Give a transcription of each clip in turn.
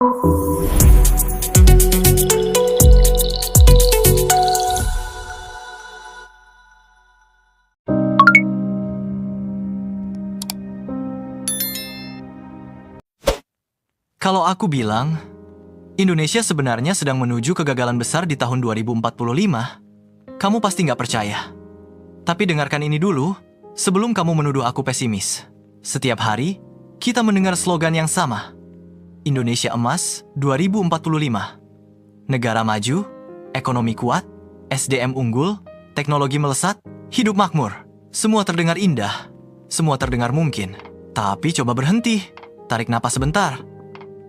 Kalau aku bilang, Indonesia sebenarnya sedang menuju kegagalan besar di tahun 2045, kamu pasti nggak percaya. Tapi dengarkan ini dulu, sebelum kamu menuduh aku pesimis. Setiap hari, kita mendengar slogan yang sama. Indonesia Emas 2045. Negara maju, ekonomi kuat, SDM unggul, teknologi melesat, hidup makmur. Semua terdengar indah, semua terdengar mungkin. Tapi coba berhenti, tarik napas sebentar.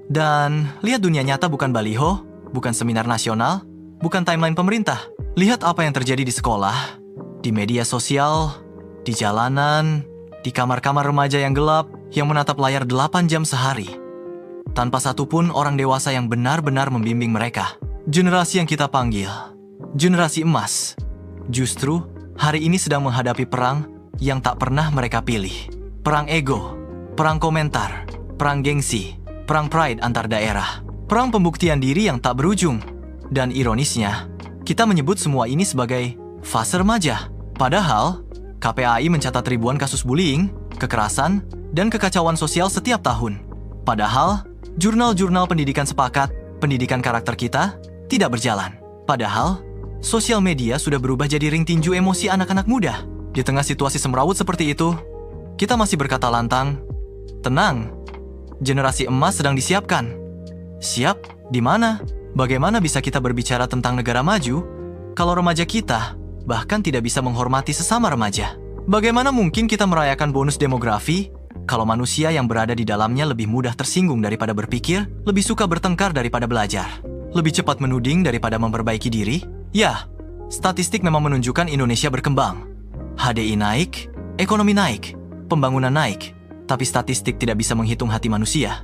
Dan lihat dunia nyata bukan baliho, bukan seminar nasional, bukan timeline pemerintah. Lihat apa yang terjadi di sekolah, di media sosial, di jalanan, di kamar-kamar remaja yang gelap yang menatap layar 8 jam sehari. Tanpa satupun orang dewasa yang benar-benar membimbing mereka. Generasi yang kita panggil, generasi emas, justru hari ini sedang menghadapi perang yang tak pernah mereka pilih. Perang ego, perang komentar, perang gengsi, perang pride antar daerah, perang pembuktian diri yang tak berujung. Dan ironisnya, kita menyebut semua ini sebagai fase remaja. Padahal, KPAI mencatat ribuan kasus bullying, kekerasan, dan kekacauan sosial setiap tahun. Padahal, jurnal-jurnal pendidikan sepakat, pendidikan karakter kita tidak berjalan. Padahal, sosial media sudah berubah jadi ring tinju emosi anak-anak muda. Di tengah situasi semrawut seperti itu, kita masih berkata lantang, tenang, generasi emas sedang disiapkan. Siap? Di mana? Bagaimana bisa kita berbicara tentang negara maju kalau remaja kita bahkan tidak bisa menghormati sesama remaja? Bagaimana mungkin kita merayakan bonus demografi kalau manusia yang berada di dalamnya lebih mudah tersinggung daripada berpikir, lebih suka bertengkar daripada belajar, lebih cepat menuding daripada memperbaiki diri? Ya, statistik memang menunjukkan Indonesia berkembang. HDI naik, ekonomi naik, pembangunan naik. Tapi statistik tidak bisa menghitung hati manusia.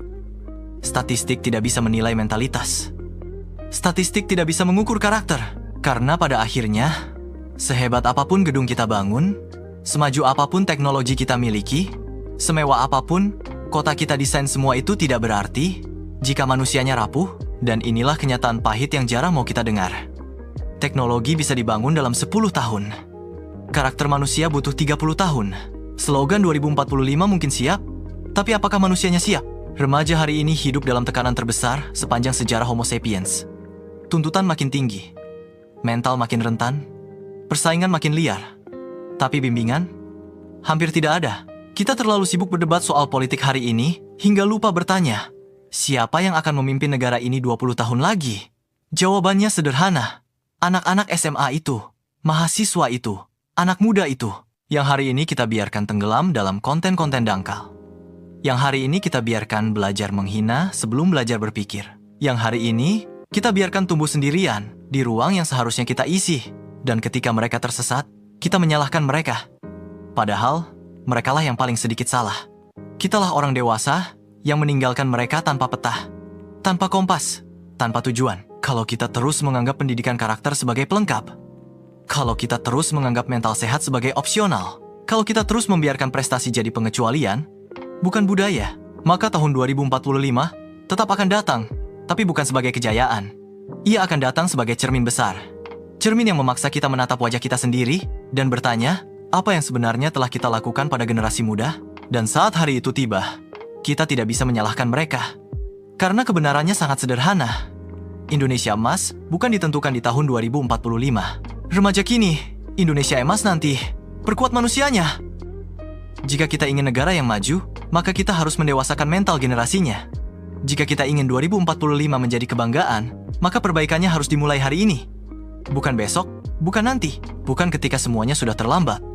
Statistik tidak bisa menilai mentalitas. Statistik tidak bisa mengukur karakter. Karena pada akhirnya, sehebat apapun gedung kita bangun, semaju apapun teknologi kita miliki, semewah apapun kota kita desain, semua itu tidak berarti jika manusianya rapuh. Dan inilah kenyataan pahit yang jarang mau kita dengar. Teknologi bisa dibangun dalam 10 tahun. Karakter manusia butuh 30 tahun. Slogan 2045 mungkin siap, tapi apakah manusianya siap? Remaja hari ini hidup dalam tekanan terbesar sepanjang sejarah Homo sapiens. Tuntutan makin tinggi, mental makin rentan, persaingan makin liar. Tapi bimbingan? Hampir tidak ada. Kita terlalu sibuk berdebat soal politik hari ini, hingga lupa bertanya, siapa yang akan memimpin negara ini 20 tahun lagi? Jawabannya sederhana, anak-anak SMA itu, mahasiswa itu, anak muda itu. Yang hari ini kita biarkan tenggelam dalam konten-konten dangkal. Yang hari ini kita biarkan belajar menghina sebelum belajar berpikir. Yang hari ini kita biarkan tumbuh sendirian di ruang yang seharusnya kita isi. Dan ketika mereka tersesat, kita menyalahkan mereka. Padahal, merekalah yang paling sedikit salah. Kitalah orang dewasa yang meninggalkan mereka tanpa peta, tanpa kompas, tanpa tujuan. Kalau kita terus menganggap pendidikan karakter sebagai pelengkap, kalau kita terus menganggap mental sehat sebagai opsional, kalau kita terus membiarkan prestasi jadi pengecualian, bukan budaya, maka tahun 2045 tetap akan datang, tapi bukan sebagai kejayaan. Ia akan datang sebagai cermin besar. Cermin yang memaksa kita menatap wajah kita sendiri dan bertanya, apa yang sebenarnya telah kita lakukan pada generasi muda? Dan saat hari itu tiba, kita tidak bisa menyalahkan mereka. Karena kebenarannya sangat sederhana. Indonesia emas bukan ditentukan di tahun 2045. Remaja kini, Indonesia emas nanti, perkuat manusianya. Jika kita ingin negara yang maju, maka kita harus mendewasakan mental generasinya. Jika kita ingin 2045 menjadi kebanggaan, maka perbaikannya harus dimulai hari ini. Bukan besok, bukan nanti, bukan ketika semuanya sudah terlambat.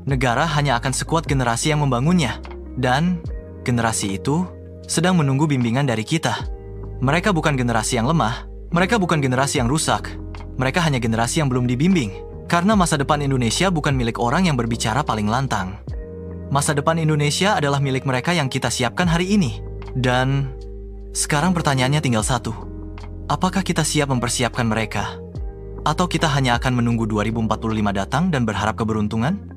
Negara hanya akan sekuat generasi yang membangunnya. Dan generasi itu sedang menunggu bimbingan dari kita. Mereka bukan generasi yang lemah, mereka bukan generasi yang rusak. Mereka hanya generasi yang belum dibimbing. Karena masa depan Indonesia bukan milik orang yang berbicara paling lantang. Masa depan Indonesia adalah milik mereka yang kita siapkan hari ini. Dan sekarang pertanyaannya tinggal satu. Apakah kita siap mempersiapkan mereka? Atau kita hanya akan menunggu 2045 datang dan berharap keberuntungan?